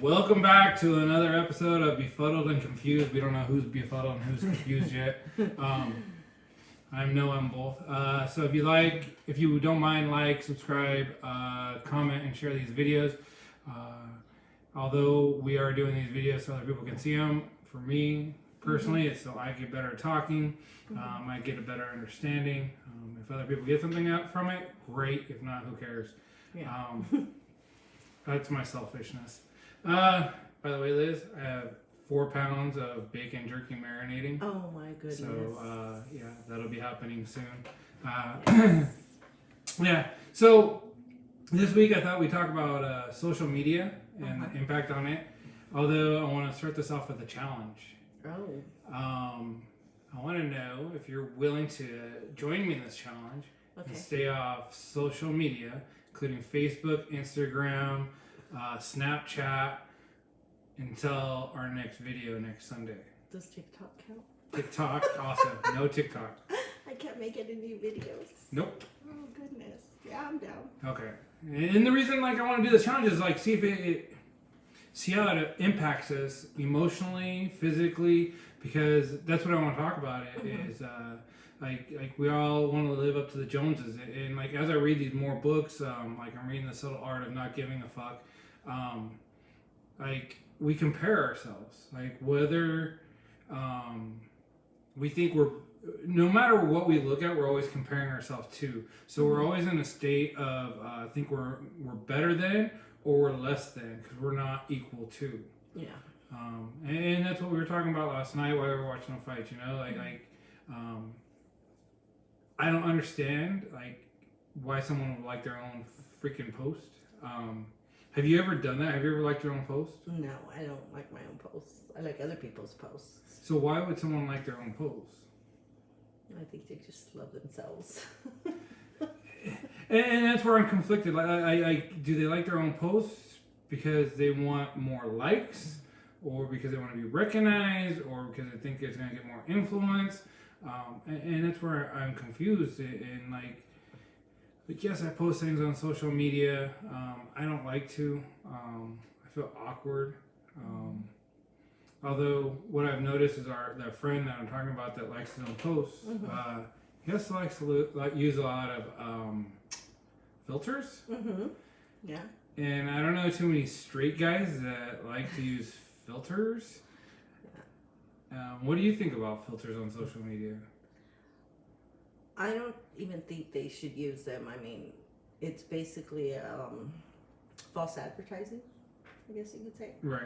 Welcome back to another episode of Befuddled and Confused. We don't know who's befuddled and who's confused yet. I know I'm both. So if you don't mind, subscribe, comment, and share these videos. Although we are doing these videos so other people can see them, for me personally, it's so I get better at talking. I get a better understanding. If other people get something out from it, great. If not, who cares? Yeah. That's my selfishness. By the way, Liz, I have 4 pounds of bacon jerky marinating. Oh my goodness. So, yeah, that'll be happening soon. Yes. Yeah, so this week I thought we'd talk about social media and the impact on it. Although I want to start this off with a challenge. Oh. I want to know if you're willing to join me in this challenge and stay off social media, including Facebook, Instagram, Snapchat, until our next video next Sunday. Does TikTok count? TikTok, awesome. No TikTok. I can't make any videos. Nope. Oh goodness. Yeah, I'm down. Okay. And the reason I want to do this challenge is see if see how it impacts us emotionally, physically, because that's what I want to talk about. Is we all want to live up to the Joneses, and as I read these more books, I'm reading The Subtle Art of Not Giving a Fuck. We compare ourselves, whether we think no matter what we look at, we're always comparing ourselves to. So we're always in a state of think we're better than or we're less than because we're not equal to. Yeah. And that's what we were talking about last night while we were watching the fight. I don't understand why someone would like their own freaking post. Have you ever done that? Have you ever liked your own post? No, I don't like my own posts. I like other people's posts. So why would someone like their own post? I think they just love themselves. And that's where I'm conflicted. Do they like their own posts because they want more likes, or because they want to be recognized, or because they think it's going to get more influence? And that's where I'm confused. And yes, I post things on social media. I don't like to. I feel awkward. Although what I've noticed is that friend that I'm talking about that likes his own posts, he also likes to use a lot of filters. Yeah. And I don't know too many straight guys that like to use filters. What do you think about filters on social media? I don't even think they should use them. I mean, it's basically false advertising, I guess you could say. Right.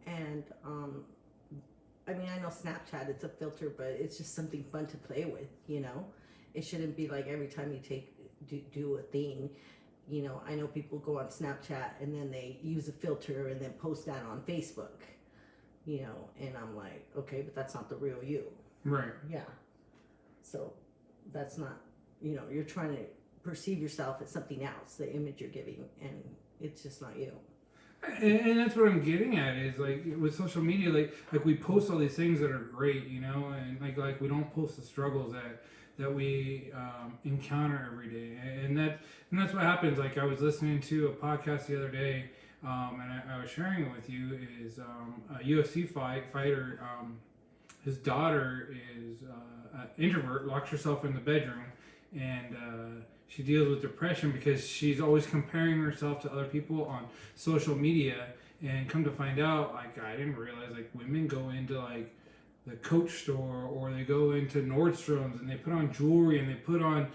And I mean, I know Snapchat, it's a filter, but it's just something fun to play with, It shouldn't be every time you do a thing, I know people go on Snapchat and then they use a filter and then post that on Facebook, and I'm like, okay, but that's not the real you. Right. Yeah. So that's not, you're trying to perceive yourself as something else, the image you're giving, and it's just not you. And that's what I'm getting at is with social media, we post all these things that are great, and we don't post the struggles that we encounter every day, and that's what happens. I was listening to a podcast the other day, and I was sharing it with you. Is a UFC fighter? His daughter is an introvert, locks herself in the bedroom, and she deals with depression because she's always comparing herself to other people on social media. And come to find out, I didn't realize women go into the Coach store, or they go into Nordstrom's and they put on jewelry and they put on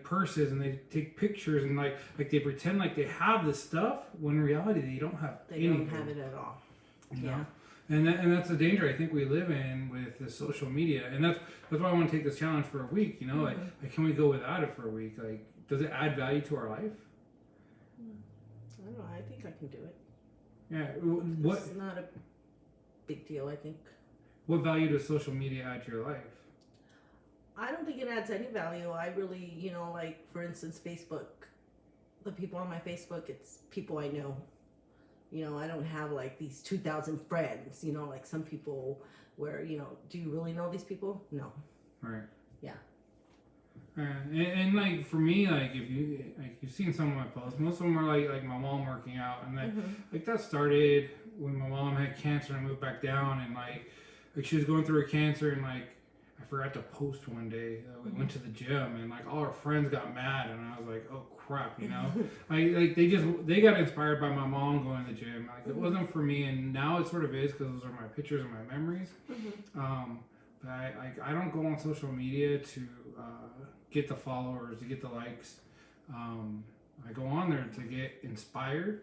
purses and they take pictures and they pretend they have this stuff when in reality they don't have anything. They don't have it at all. Yeah. And that's the danger I think we live in with the social media, and that's why I want to take this challenge for a week. Can we go without it for a week? Does it add value to our life? I don't know. I think I can do it. Yeah. It's not a big deal, I think. What value does social media add to your life? I don't think it adds any value. I really, for instance, Facebook, the people on my Facebook, it's people I know. I don't have these 2,000 friends, some people where, do you really know these people? No. Right. Yeah. And for me, if you've seen some of my posts, most of them are like my mom working out, and that started when my mom had cancer and I moved back down, and like she was going through her cancer, and like I forgot to post one day. We went to the gym, and like all our friends got mad, and I was like, oh crap, you know. They got inspired by my mom going to the gym. Like it wasn't for me, and now it sort of is because those are my pictures and my memories. But I don't go on social media to get the followers, to get the likes. I go on there to get inspired.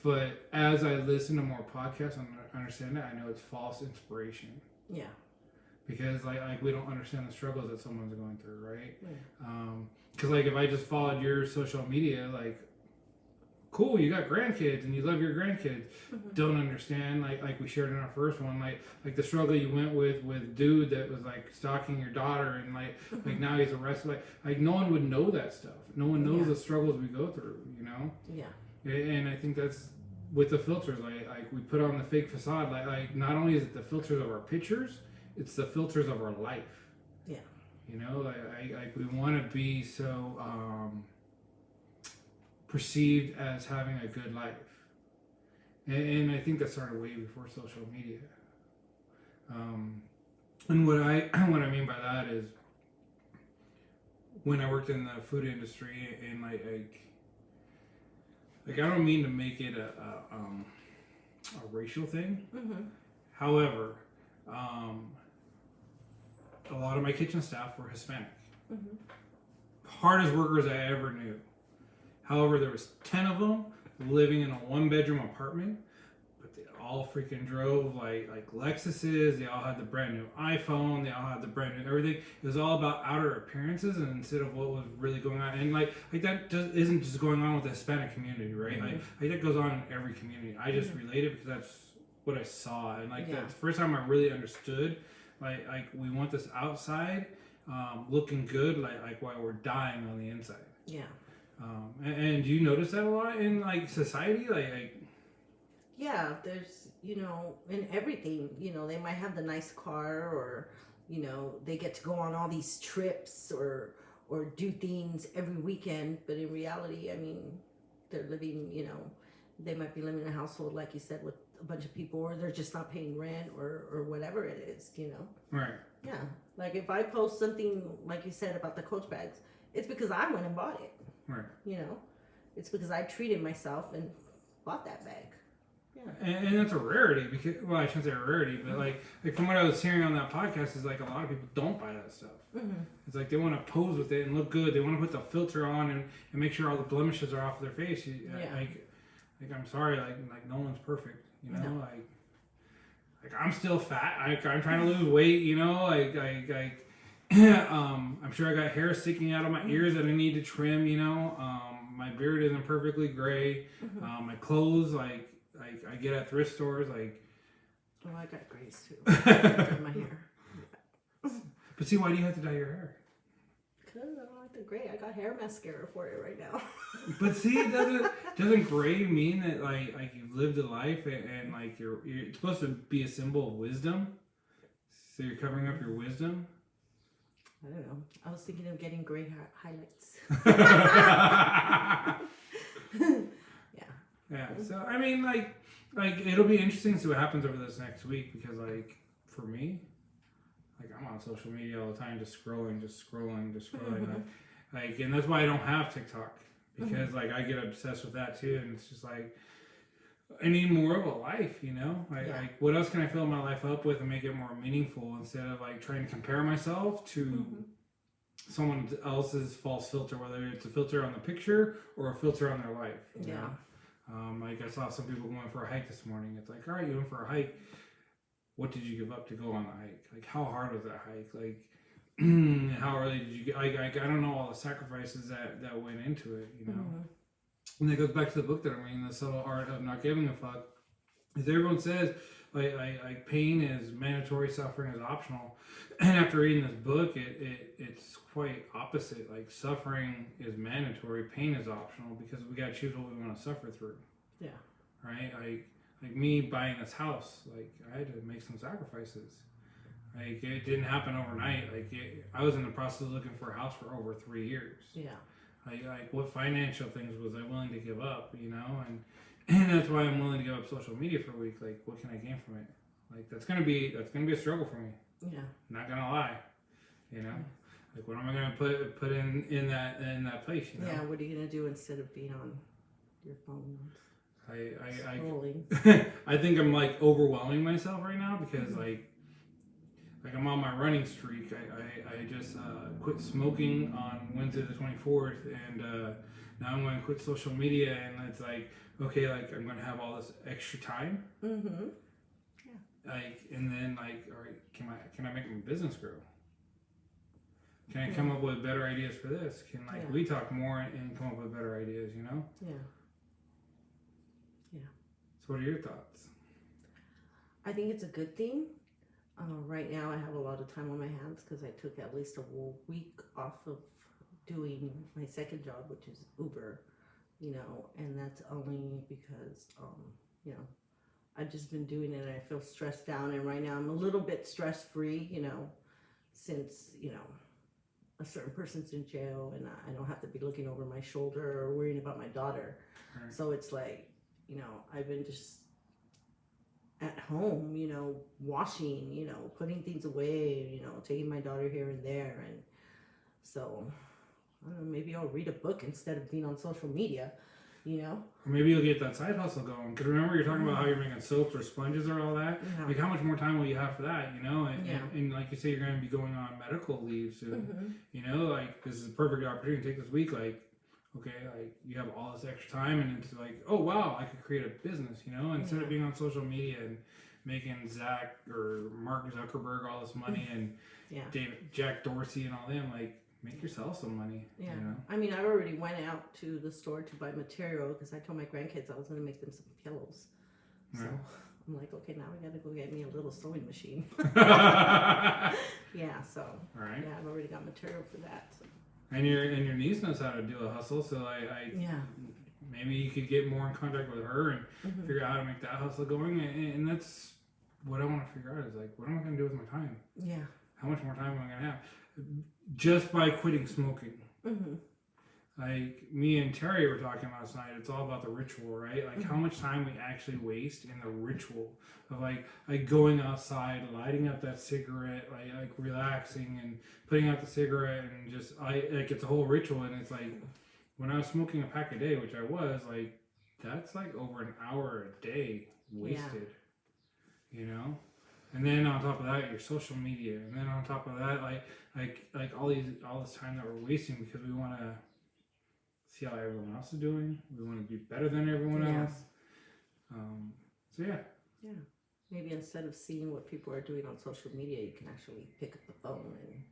But as I listen to more podcasts and understand it, I know it's false inspiration. Yeah. Because like we don't understand the struggles that someone's going through, right? Because like if I just followed your social media, like, cool, you got grandkids and you love your grandkids. Don't understand like we shared in our first one, like the struggle you went with dude that was like stalking your daughter, and like now he's arrested. Like no one would know that stuff. No one knows the struggles we go through, you know. Yeah. And I think that's with the filters. Like we put on the fake facade. Like not only is it the filters of our pictures, it's the filters of our life. Yeah. You know, like we want to be so perceived as having a good life, and I think that started way before social media. And what I mean by that is when I worked in the food industry, and like I don't mean to make it a racial thing. However, a lot of my kitchen staff were Hispanic. Hardest workers I ever knew. However, there was 10 of them living in a 1-bedroom apartment, but they all freaking drove like Lexuses. They all had the brand new iPhone. They all had the brand new everything. It was all about outer appearances and instead of what was really going on. And like that just isn't just going on with the Hispanic community, right? Like that goes on in every community. I just relate it because that's what I saw, and like that's the first time I really understood. Like we want this outside looking good, like while we're dying on the inside. Yeah. And do you notice that a lot in like society? Like yeah, there's, you know, in everything, you know, they might have the nice car, or, you know, they get to go on all these trips or do things every weekend, but in reality, I mean, they're living, you know, they might be living in a household, like you said, with a bunch of people, or they're just not paying rent or whatever it is, you know. Right. Yeah. Like if I post something, like you said, about the Coach bags, it's because I went and bought it. Right. You know, it's because I treated myself and bought that bag. Yeah. And that's a rarity, because, well, I shouldn't say a rarity, but like from what I was hearing on that podcast is like a lot of people don't buy that stuff. It's like they want to pose with it and look good. They want to put the filter on and make sure all the blemishes are off their face. Like I'm sorry, like no one's perfect, you know. Like I'm still fat. I'm trying to lose weight, you know. I'm sure I got hair sticking out of my ears that I need to trim, you know. My beard isn't perfectly gray. My clothes, like I get at thrift stores, like. Oh, I got grays too. I dye my hair. But see, why do you have to dye your hair? Because I don't like the gray. I got hair mascara for it right now. But see, doesn't gray mean that like you've lived a life and like you're it's supposed to be a symbol of wisdom? So you're covering up your wisdom? I don't know. I was thinking of getting gray highlights. Yeah. So I mean, like it'll be interesting to see what happens over this next week, because like for me, like I'm on social media all the time, just scrolling. Like, and that's why I don't have TikTok, because like I get obsessed with that too, and it's just like I need more of a life, you know. Like what else can I fill my life up with and make it more meaningful, instead of like trying to compare myself to someone else's false filter, whether it's a filter on the picture or a filter on their life. You know? Like I saw some people going for a hike this morning. It's like, all right, you went for a hike. What did you give up to go on the hike? Like, how hard was that hike? Like, how early did you get? Like, I don't know all the sacrifices that went into it, you know. And that goes back to the book that I'm reading, The Subtle Art of Not Giving a Fuck. As everyone says, like pain is mandatory, suffering is optional. And after reading this book, it's quite opposite. Like, suffering is mandatory, pain is optional, because we gotta choose what we want to suffer through. Yeah. Right? Like me buying this house, like I had to make some sacrifices. Like, it didn't happen overnight. Like, I was in the process of looking for a house for over 3 years. Yeah. Like what financial things was I willing to give up, you know? And that's why I'm willing to give up social media for a week. Like, what can I gain from it? Like, that's gonna be a struggle for me. Yeah. Not gonna lie, you know. Like, what am I gonna put in that place? You know? Yeah. What are you gonna do instead of being on your phone? I think I'm like overwhelming myself right now because like I'm on my running streak. I just quit smoking on Wednesday the 24th, and now I'm going to quit social media, and it's like, okay, like I'm going to have all this extra time. Mm-hmm. Yeah. Like, and then like, all right, can I make my business grow? Can I come up with better ideas for this? Can we talk more and come up with better ideas? You know? Yeah. So what are your thoughts? I think it's a good thing. Right now I have a lot of time on my hands because I took at least a week off of doing my second job, which is Uber, you know, and that's only because, you know, I've just been doing it and I feel stressed down, and right now I'm a little bit stress-free, you know, since, you know, a certain person's in jail and I don't have to be looking over my shoulder or worrying about my daughter. Right. So it's like, you know, I've been just at home, you know, washing, you know, putting things away, you know, taking my daughter here and there. And so, I don't know, maybe I'll read a book instead of being on social media, you know? Or maybe you'll get that side hustle going. Because remember, you're talking about how you're making soaps or sponges or all that. Yeah. Like, how much more time will you have for that, you know? And, Yeah. and like you say, you're going to be going on medical leave soon. You know, like, this is a perfect opportunity to take this week, like, okay, like you have all this extra time, and it's like, oh wow, I could create a business, you know, instead of being on social media and making Zach or Mark Zuckerberg all this money and Jack Dorsey and all them, like make yourself some money. Yeah, you know? I mean, I already went out to the store to buy material because I told my grandkids I was going to make them some pillows. So I'm like, okay, now we got to go get me a little sewing machine. Yeah, so right. Yeah, I've already got material for that. So. And your niece knows how to do a hustle, so maybe you could get more in contact with her and figure out how to make that hustle going. And that's what I want to figure out is like, what am I going to do with my time? Yeah. How much more time am I going to have? Just by quitting smoking. Like me and Terry were talking last night, it's all about the ritual, right? Like how much time we actually waste in the ritual of like going outside, lighting up that cigarette, like relaxing and putting out the cigarette, and just it's a whole ritual. And it's like when I was smoking a pack a day, which I was, like that's like over an hour a day wasted, you know. And then on top of that, your social media, and then on top of that, like all this time that we're wasting because we want to see how everyone else is doing. We want to be better than everyone else. So yeah. Maybe instead of seeing what people are doing on social media, you can actually pick up the phone and,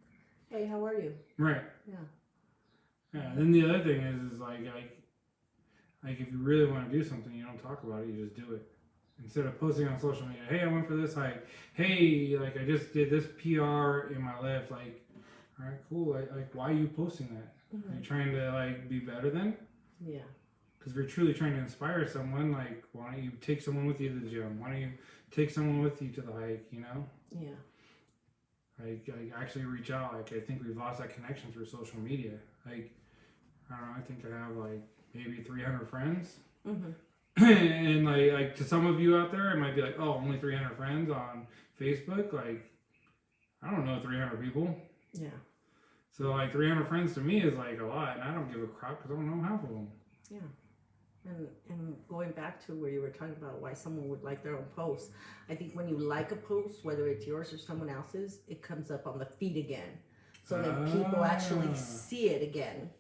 hey, how are you? Right. Yeah. And then the other thing is like if you really want to do something, you don't talk about it. You just do it. Instead of posting on social media, hey, I went for this hike. Hey, like I just did this PR in my life. Like, all right, cool. Like why are you posting that? Are you trying to like be better then? Yeah. Because if you're truly trying to inspire someone, like why don't you take someone with you to the gym? Why don't you take someone with you to the hike? You know? Yeah. Like actually reach out. Like I think we've lost that connection through social media. Like I don't know. I think I have like maybe 300 friends. And like to some of you out there, it might be like, oh, only 300 friends on Facebook. Like I don't know 300 people. Yeah. So like 300 friends to me is like a lot, and I don't give a crap because I don't know half of them. Yeah. And going back to where you were talking about why someone would like their own post, I think when you like a post, whether it's yours or someone else's, it comes up on the feed again. So then people actually see it again.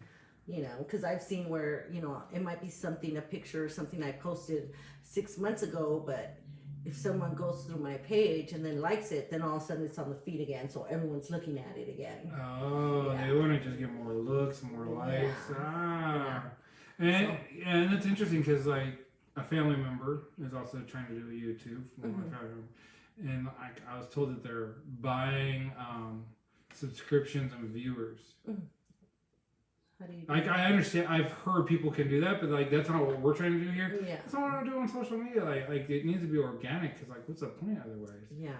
You know, because I've seen where, you know, it might be a picture or something I posted 6 months ago, but if someone goes through my page and then likes it, then all of a sudden it's on the feed again, so everyone's looking at it again. Oh, they want to just get more looks, more likes. And that's interesting because like a family member is also trying to do a YouTube, and I was told that they're buying subscriptions and viewers. Like I understand, I've heard people can do that, but like that's not what we're trying to do here. Yeah. That's not what I do on social media. Like it needs to be organic because like what's the point otherwise? Yeah.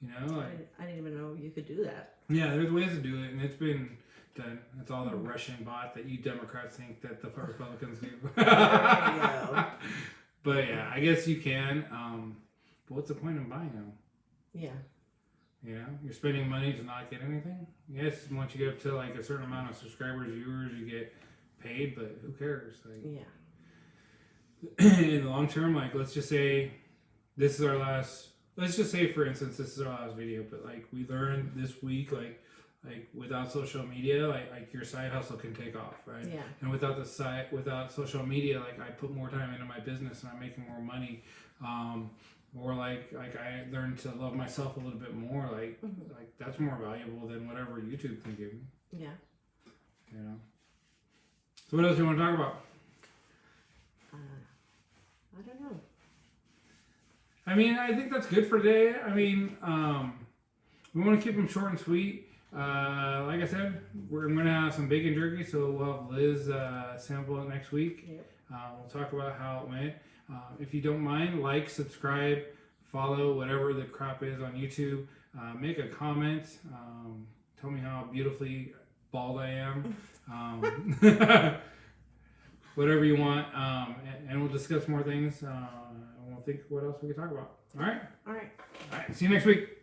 You know, like I didn't even know you could do that. Yeah, there's ways to do it, and it's been done. It's all the Russian bot that you Democrats think that the Republicans do. There you go. But yeah, I guess you can. But what's the point in buying them? Yeah. You know, you're spending money to not get anything. Yes, once you get up to like a certain amount of subscribers, viewers, you get paid. But who cares? Like, yeah. in the long term, like let's just say this is our last. Let's just say, for instance, this is our last video. But like we learned this week, like without social media, like your side hustle can take off, right? Yeah. And without social media, like I put more time into my business and I'm making more money. Or like I learned to love myself a little bit more. Like that's more valuable than whatever YouTube can give me. Yeah. You know. So what else do you want to talk about? I don't know. I mean, I think that's good for today. I mean, we want to keep them short and sweet. Like I said, I'm going to have some bacon jerky, so we'll have Liz sample it next week. Yep. We'll talk about how it went. If you don't mind, like, subscribe, follow, whatever the crap is on YouTube. Make a comment. Tell me how beautifully bald I am. Whatever you want. And we'll discuss more things. And we'll think what else we can talk about. All right? All right. All right. See you next week.